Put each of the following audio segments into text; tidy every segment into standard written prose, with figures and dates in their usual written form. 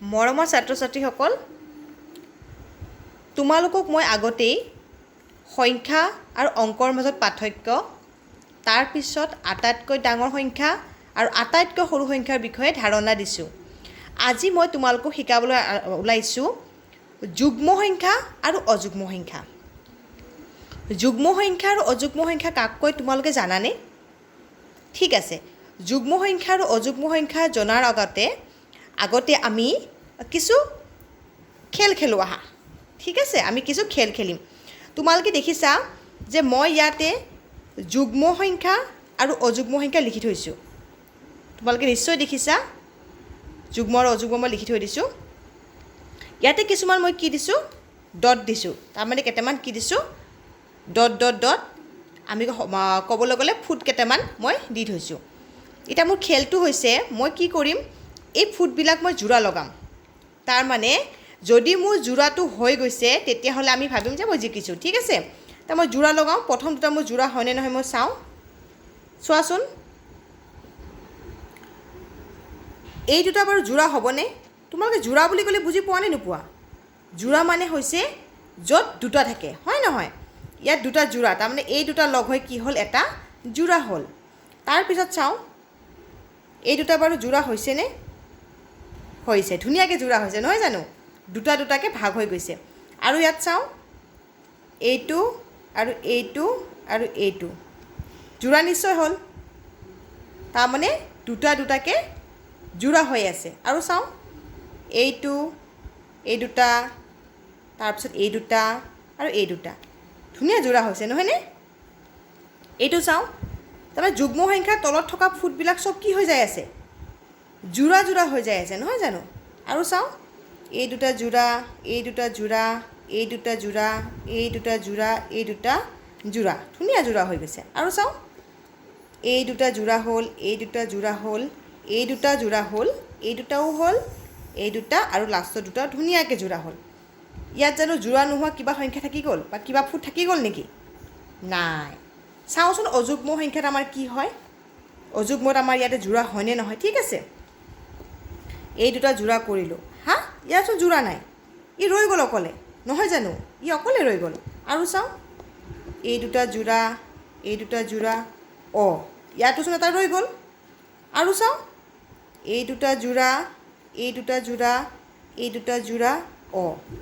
মৰমৰ ছাত্ৰ ছাত্ৰীসকল, তোমালোকক মই আগতেই সংখ্যা আৰু অংকৰ মাজত পাৰ্থক্য, তাৰ পিছত আটাইতকৈ ডাঙৰ সংখ্যা আৰু আটাইতকৈ সৰু সংখ্যাৰ বিষয়ে ধাৰণা দিছোঁ। আজি মই তোমালোকক শিকাবলৈ ওলাইছোঁ যুগ্ম সংখ্যা আৰু অযুগ্ম সংখ্যা। যুগ্ম সংখ্যা আৰু অযুগ্ম সংখ্যা কাক কয় তোমালোকে জানানে? ঠিক আছে, যুগ্ম সংখ্যা আৰু অযুগ্ম সংখ্যা জনাৰ আগতে আমি কিছু খেল খেলোঁ আহা। ঠিক আছে, আমি কিছু খেল খেলিম। তোমালোকে দেখিছা যে মই ইয়াতে যুগ্ম সংখ্যা আৰু অযুগ্ম সংখ্যা লিখি থৈছোঁ। তোমালোকে নিশ্চয় দেখিছা, যুগ্ম আৰু অযুগ্ম মই লিখি থৈ দিছোঁ। ইয়াতে কিছুমান মই কি দিছোঁ, ডট দিছোঁ। তাৰমানে কেইটামান কি দিছোঁ, ডট ডট ডট, আমি ক'বলৈ গ'লে ফুট কেইটামান মই দি থৈছোঁ। এতিয়া মোৰ খেলটো হৈছে, মই কি কৰিম, এই ফুটবিলাক মই যোৰা লগাম। তাৰমানে যদি মোৰ যোৰাটো হৈ গৈছে তেতিয়াহ'লে আমি ভাবিম যে মই জিকিছোঁ। ঠিক আছে, এতিয়া মই যোৰা লগাওঁ। প্ৰথম দুটা মোৰ যোৰা হয়নে নহয় মই চাওঁ। চোৱাচোন, এই দুটা বাৰু যোৰা হ'বনে? তোমালোকে যোৰা বুলি ক'লে বুজি পোৱা নে নোপোৱা? যোৰা মানে হৈছে য'ত দুটা থাকে, হয় নহয়? ইয়াত দুটা যোৰা, তাৰমানে এই দুটা লগ হৈ কি হ'ল, এটা যোৰা হ'ল। তাৰপিছত চাওঁ, এই দুটা বাৰু যোৰা হৈছেনে? হৈছে, ধুনীয়াকৈ যোৰা হৈছে, নহয় জানো? দুটা দুটাকৈ ভাগ হৈ গৈছে। আৰু ইয়াত চাওঁ, এইটো আৰু এইটো আৰু এইটো যোৰা নিশ্চয় হ'ল। তাৰমানে দুটা দুটাকৈ যোৰা হৈ আছে। আৰু চাওঁ, এইটো, এই দুটা, তাৰপিছত এই দুটা আৰু এই দুটা, ধুনীয়া যোৰা হৈছে, নহয়নে? এইটো চাওঁ, তাৰমানে যুগ্ম সংখ্যাৰ তলত থকা ফুটবিলাক চব কি হৈ যাই আছে, যোৰা যোৰা হৈ যাই আছে, নহয় জানো? আৰু চাওঁ, এই দুটা যোৰা, এই দুটা যোৰা, এই দুটা যোৰা, এই দুটা যোৰা, এই দুটা যোৰা, ধুনীয়া যোৰা হৈ গৈছে। আৰু চাওঁ, এই দুটা যোৰা হ'ল, এই দুটা যোৰা হ'ল, এই দুটা যোৰা হ'ল, এই দুটাও হ'ল, এই দুটা আৰু লাষ্টৰ দুটা ধুনীয়াকৈ যোৰা হ'ল। ইয়াত জানো যোৰা নোহোৱা কিবা সংখ্যা থাকি গ'ল বা কিবা ফুট থাকি গ'ল নেকি? নাই। চাওঁচোন অযুগ্ম সংখ্যাত আমাৰ কি হয়, অযুগ্মত আমাৰ ইয়াতে যোৰা হয়নে নহয়? ঠিক আছে, এই দুটা যোৰা কৰিলোঁ, হা, ইয়াতচোন যোৰা নাই, ই ৰৈ গ'ল অকলে, নহয় জানো? ই অকলে ৰৈ গ'ল। আৰু চাওঁ, এই দুটা যোৰা, এই দুটা যোৰা, ইয়াতোচোন এটা ৰৈ গ'ল। আৰু চাওঁ, এই দুটা যোৰা, এই দুটা যোৰা, এই দুটা যোৰা,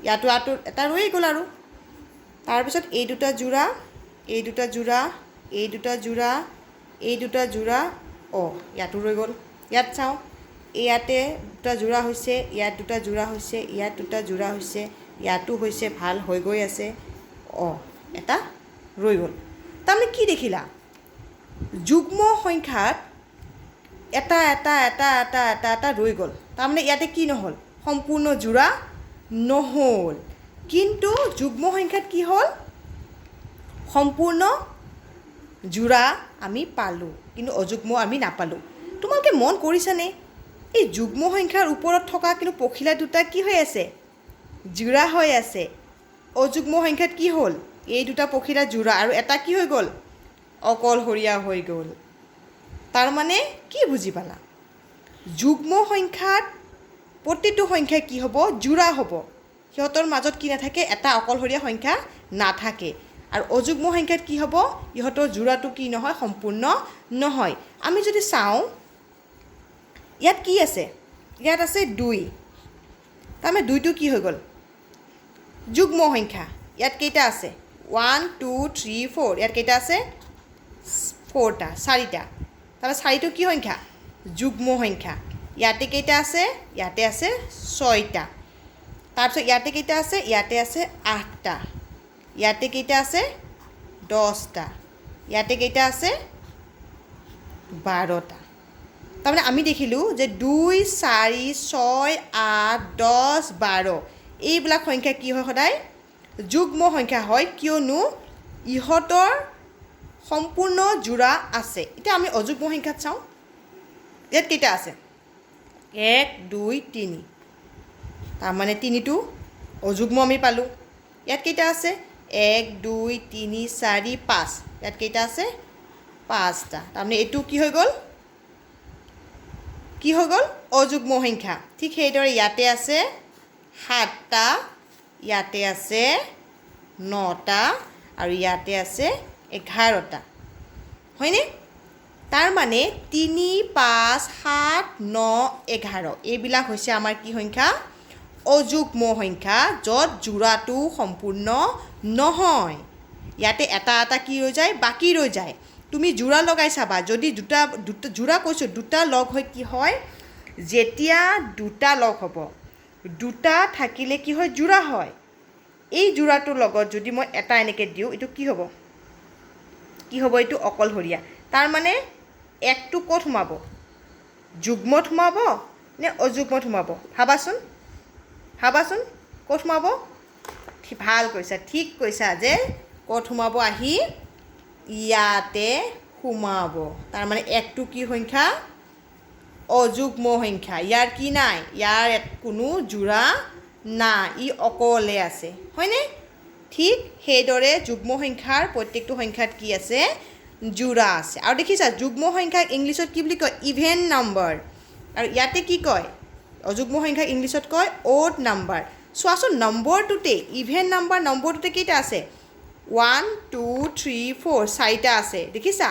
ইয়াতো এটা ৰৈ গ'ল। আৰু তাৰপিছত এই দুটা যোৰা, এই দুটা যোৰা, এই দুটা যোৰা, এই দুটা যোৰা, ইয়াতো ৰৈ গ'ল। ইয়াত চাওঁ, ইয়াতে দুটা যোৰা হৈছে, ইয়াত দুটা যোৰা হৈছে, ইয়াত দুটা যোৰা হৈছে, ইয়াতো হৈছে, ভাল হৈ গৈ আছে, এটা ৰৈ গ'ল। তাৰমানে কি দেখিলা, যুগ্ম সংখ্যাত এটা এটা এটা এটা এটা এটা ৰৈ গ'ল। তাৰমানে ইয়াতে কি নহ'ল, সম্পূৰ্ণ যোৰা নহ'ল। কিন্তু যুগ্ম সংখ্যাত কি হ'ল, সম্পূৰ্ণ যোৰা আমি পালোঁ, কিন্তু অযুগ্ম আমি নাপালোঁ। তোমালোকে মন কৰিছানে, এই যুগ্ম সংখ্যাৰ ওপৰত থকা কিন্তু পখিলা দুটা কি হৈ আছে, যোৰা হৈ আছে। অযুগ্ম সংখ্যাত কি হ'ল, এই দুটা পখিলা যোৰা আৰু এটা কি হৈ গ'ল, অকলশৰীয়া হৈ গ'ল। তাৰমানে কি বুজি পালা, যুগ্ম সংখ্যাত প্ৰতিটো সংখ্যাই কি হ'ব, যোৰা হ'ব। সিহঁতৰ মাজত কি নাথাকে, এটা অকলশৰীয়া সংখ্যা নাথাকে। আৰু অযুগ্ম সংখ্যাত কি হ'ব, ইহঁতৰ যোৰাটো কি নহয়, সম্পূৰ্ণ নহয়। আমি যদি চাওঁ, ইয়াত কি আছে, ইয়াত আছে 2, তাৰমানে 2টো কি হৈ গ'ল, যুগ্ম সংখ্যা। ইয়াত কেইটা আছে, 1 2 3 4, ইয়াত কেইটা আছে, 4টা, 4টা। তাৰমানে 4টো কি সংখ্যা, যুগ্ম সংখ্যা। ইয়াতে কেইটা আছে, ইয়াতে আছে 6টা। তাৰপিছত ইয়াতে কেইটা আছে, ইয়াতে আছে 8টা। ইয়াতে কেইটা আছে, 10টা। ইয়াতে কেইটা আছে, 12টা। তাৰমানে আমি দেখিলোঁ যে 2 4 6 8 10 12 এইবিলাক সংখ্যা কি হয়, সদায় যুগ্ম সংখ্যা হয়, কিয়নো ইহঁতৰ সম্পূৰ্ণ যোৰা আছে। এতিয়া আমি অযুগ্ম সংখ্যাত চাওঁ, ইয়াত কেইটা আছে, 1 2 3, তাৰমানে 3টো অযুগ্ম আমি পালোঁ। ইয়াত কেইটা আছে, 1 2 3 4 5, ইয়াত কেইটা আছে, 5টা। তাৰমানে এইটো কি হৈ গ'ল, কি হৈ গ'ল অযুগ্ম সংখ্যা ঠিক সেইদৰে ইয়াতে আছে 7টা ইয়াতে আছে 9টা আৰু ইয়াতে আছে 11টা হয়নে তাৰ মানে 3 5 7 9 11 এইবিলাক হৈছে আমাৰ কি সংখ্যা অযুগ্ম সংখ্যা য'ত জোড়াটো সম্পূৰ্ণ নহয় ইয়াতে এটা এটা কি ৰৈ যায় বাকি ৰৈ যায় তুমি জোড়া লগাই চাবা যদি দুটা জোড়া কৈছো দুটা লগ হৈ কি হয় যেতিয়া দুটা লগ হ'ব দুটা থাকিলে কি হয় জোড়া হয় এই জোড়াটোৰ লগত যদি মই এটা এনেকে দিও এটো কি হ'ব এটো অকলহৰীয়া তাৰ মানে একটো ক'ত সোমাব যুগ্মত সোমাব নে অযুগ্মত সোমাব ভাবাচোন ক'ত সোমাব ভাল কৈছা ঠিক কৈছা যে ক'ত সোমাব আহি ইয়াতে সোমাব তাৰ মানে একটো কি সংখ্যা অযুগ্ম সংখ্যা ইয়াৰ কি নাই ইয়াৰ কোনো জোড়া নাই ই অকলে আছে হয়নে ঠিক সেইদৰে যুগ্ম সংখ্যাৰ প্ৰত্যেকটো সংখ্যাত কি আছে জোড়া আছে আৰু দেখিছা যুগ্ম সংখ্যাক ইংলিছত কি বুলি কয় ইভেন নাম্বাৰ আৰু ইয়াতে কি কয় অযুগ্ম সংখ্যাক ইংলিছত কয় অড নাম্বাৰ চোৱাচোন নম্বৰটোতে ইভেন নাম্বাৰ নম্বৰটোতে কেইটা আছে 1 2 3 4 চাৰিটা আছে দেখিছা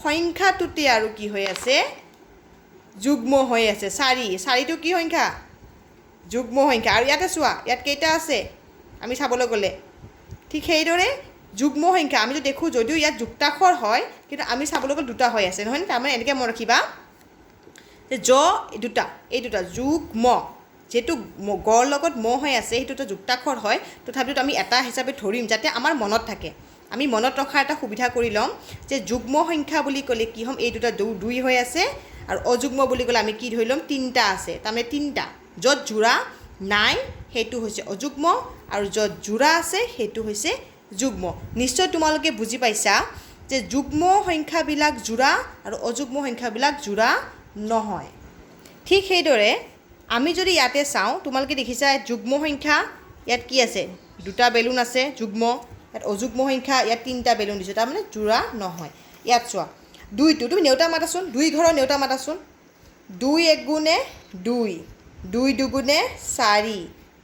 সংখ্যাটোতে আৰু কি হৈ আছে যুগ্ম হৈ আছে 4টো কি সংখ্যা যুগ্ম সংখ্যা আৰু ইয়াতে চোৱা ইয়াত কেইটা আছে আমি চাবলৈ গ'লে ঠিক সেইদৰে যুগ্ম সংখ্যা আমি যদি দেখো যদিও ইয়াত যুক্তাক্ষৰ হয় কিন্তু আমি চাবলৈ গ'লে দুটা হৈ আছে নহয় তাৰমানে এনেকৈ মনত ৰাখিবা যে এই দুটা যুগ্ম যেটো গৰ লগত ম হৈ আছে হেতুটো যুক্তাক্ষৰ হয় তথাপিও আমি এটা হিচাপে ধৰিম যাতে আমাৰ মনত থাকে আমি মনত ৰখাৰ এটা সুবিধা কৰি লম যে যুগ্ম সংখ্যা বুলি ক'লে কি হম এই দুটা দুই হৈ আছে আৰু অযুগ্ম বুলি ক'লে আমি কি ধৰি লম তিনটা আছে তাৰমানে তিনটা য'ত জোড়া নাই হেতু হৈছে অযুগ্ম আৰু য'ত জোড়া আছে হেতু হৈছে যুগ্ম নিশ্চয় তোমালোকে বুজি পাইছা যে যুগ্ম সংখ্যাবিলাক জোড়া আৰু অযুগ্ম সংখ্যাবিলাক জোড়া নহয় ঠিক সেইদৰে আমি যদি ইয়াতে চাওঁ তোমালোকে দেখিছা যুগ্ম সংখ্যা ইয়াত কি আছে দুটা বেলুন আছে যুগ্ম ইয়াত অযুগ্ম সংখ্যা ইয়াত তিনটা বেলুন দিছে তাৰমানে জোড়া নহয় ইয়াত চোৱা দুইটো তুমি নেউতা মাতাচোন দুই ঘৰৰ নেউতা মাতাচোন 2 1 গুণে 2 2 2 গুণে 4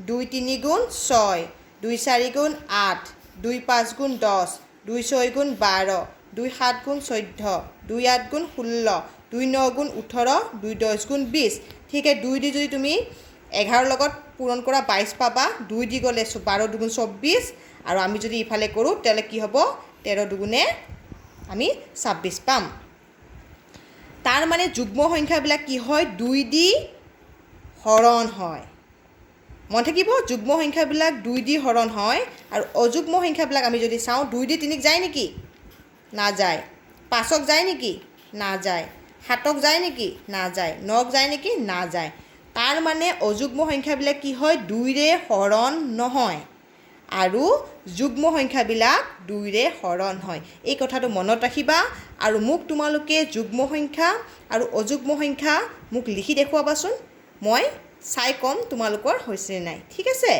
2 3 গুণ 6 2 4 গুণ 8 2 5 গুণ 10 2 6 গুণ 12 2 7 গুণ 14 2 8 গুণ 16 2 9 গুণ 18 2 10 গুণ 20 ঠিক আছে 2 দি যদি তুমি 11 লগত পূৰণ কৰা 22 পাবা 2 দি গ'লে 12 দুগুণ 24 আৰু আমি যদি ইফালে কৰোঁ তেলে কি হ'ব 13 দুগুণে আমি 26 পাম তাৰ মানে যুগ্ম সংখ্যাবিলাক কি হয় 2 দি হৰণ হয় মন থাকিব যুগ্ম সংখ্যাবিলাক 2 দি হৰণ হয় আৰু অযুগ্ম সংখ্যাবিলাক আমি যদি চাওঁ 2 দি 3ক যায় নেকি না যায় 5ক যায় নেকি না যায় 7ক যায় নেকি না যায় 9ক যায় নেকি না যায় তাৰ মানে অযুগ্ম সংখ্যাবিলাক কি হয় 2 ৰে হৰণ নহয় আৰু যুগ্ম সংখ্যাবিলাক 2 ৰে হৰণ হয় এই কথাটো মনত ৰাখিবা আৰু মোক তোমালোকে যুগ্ম সংখ্যা আৰু অযুগ্ম সংখ্যা মোক লিখি দেখুৱাবাচোন মই চাই কম তোমালোকৰ হৈছে নাই ঠিক আছে